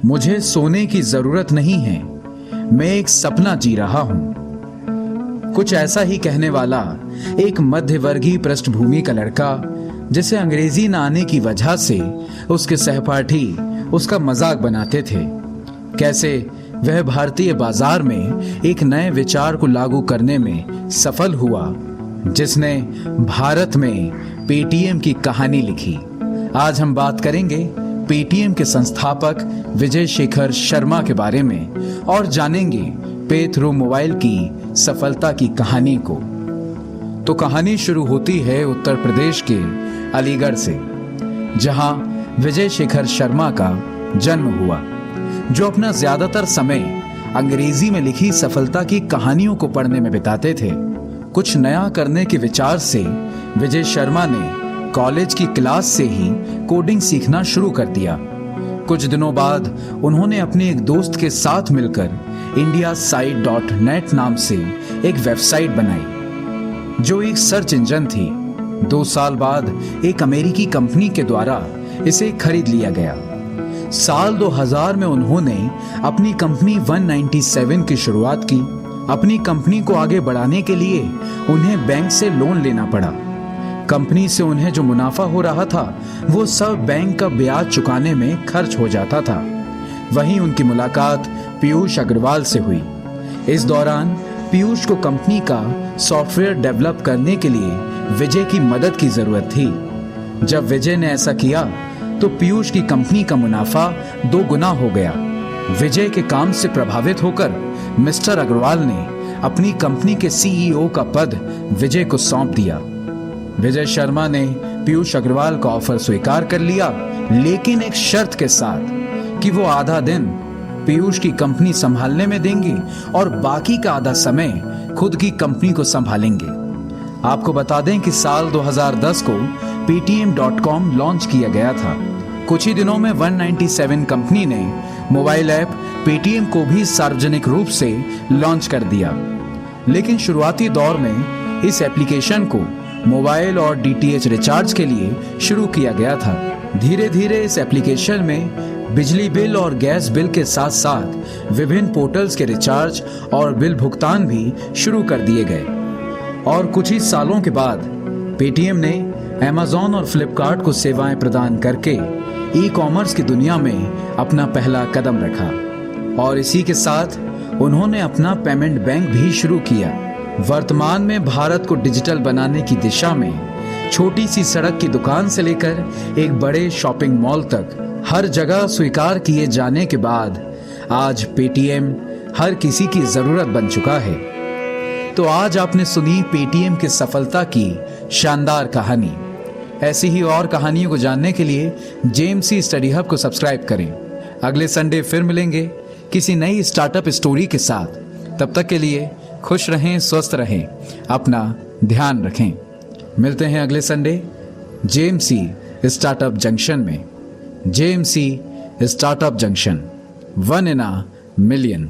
मुझे सोने की जरूरत नहीं है, मैं एक सपना जी रहा हूं। कुछ ऐसा ही कहने वाला एक मध्यवर्गीय पृष्ठभूमि का लड़का, जिसे अंग्रेजी न आने की वजह से उसके सहपाठी उसका मजाक बनाते थे। कैसे वह भारतीय बाजार में एक नए विचार को लागू करने में सफल हुआ, जिसने भारत में पेटीएम की कहानी लिखी। आज हम बात करेंगे पेटीएम के संस्थापक विजय शेखर शर्मा के बारे में और जानेंगे पे थ्रू मोबाइल की सफलता की कहानी को। तो कहानी शुरू होती है उत्तर प्रदेश के अलीगढ़ से, जहां विजय शेखर शर्मा का जन्म हुआ, जो अपना ज्यादातर समय अंग्रेजी में लिखी सफलता की कहानियों को पढ़ने में बिताते थे। कुछ नया करने के विचार से विजय शर्मा ने कॉलेज की क्लास से ही कोडिंग सीखना शुरू कर दिया। कुछ दिनों बाद उन्होंने अपने एक दोस्त के साथ मिलकर indiasite.net नाम से एक वेबसाइट बनाई, जो एक सर्च इंजन थी। 2 साल बाद एक अमेरिकी कंपनी के द्वारा इसे खरीद लिया गया। साल 2000 में उन्होंने अपनी कंपनी 197 की शुरुआत की। अपनी कंपनी को आगे बढ़ाने के लिए उन्हें बैंक से लोन लेना पड़ा। कंपनी से उन्हें जो मुनाफा हो रहा था, वो सब बैंक का ब्याज चुकाने में खर्च हो जाता था। वहीं उनकी मुलाकात पीयूष अग्रवाल से हुई। इस दौरान पीयूष को कंपनी का सॉफ्टवेयर डेवलप करने के लिए विजय की मदद की जरूरत थी। जब विजय ने ऐसा किया तो पीयूष की कंपनी का मुनाफा 2 गुना हो गया। विजय के काम से प्रभावित होकर मिस्टर अग्रवाल ने अपनी कंपनी के सीईओ का पद विजय को सौंप दिया। विजय शर्मा ने पीयूष अग्रवाल का ऑफर स्वीकार कर लिया, लेकिन एक शर्त के साथ कि वो आधा दिन पीयूष की कंपनी संभालने में देंगे और बाकी का आधा समय खुद की कंपनी को संभालेंगे। आपको बता दें कि साल 2010 को paytm.com लॉन्च किया गया था। कुछ ही दिनों में 197 कंपनी ने मोबाइल ऐप पेटीएम को भी सार्वजनिक रूप से लॉन्च कर दिया। लेकिन शुरुआती दौर में इस एप्लीकेशन को मोबाइल और डीटीएच रिचार्ज के लिए शुरू किया गया था। धीरे धीरे इस एप्लीकेशन में बिजली बिल और गैस बिल के साथ साथ विभिन्न पोर्टल्स के रिचार्ज और बिल भुगतान भी शुरू कर दिए गए। और कुछ ही सालों के बाद पेटीएम ने अमेज़न और फ्लिपकार्ट को सेवाएं प्रदान करके ई कॉमर्स की दुनिया में अपना पहला कदम रखा। और इसी के साथ उन्होंने अपना पेमेंट बैंक भी शुरू किया। वर्तमान में भारत को डिजिटल बनाने की दिशा में छोटी सी सड़क की दुकान से लेकर एक बड़े शॉपिंग मॉल तक हर जगह स्वीकार किए जाने के बाद आज पेटीएम हर किसी की जरूरत बन चुका है। तो आज आपने सुनी पेटीएम की सफलता की शानदार कहानी। ऐसी ही और कहानियों को जानने के लिए जेएमसी स्टडी हब को सब्सक्राइब करें। अगले संडे फिर मिलेंगे किसी नई स्टार्टअप स्टोरी के साथ। तब तक के लिए खुश रहें, स्वस्थ रहें, अपना ध्यान रखें। मिलते हैं अगले संडे जेएमसी स्टार्टअप जंक्शन में। JMC startup junction, 1 in a million।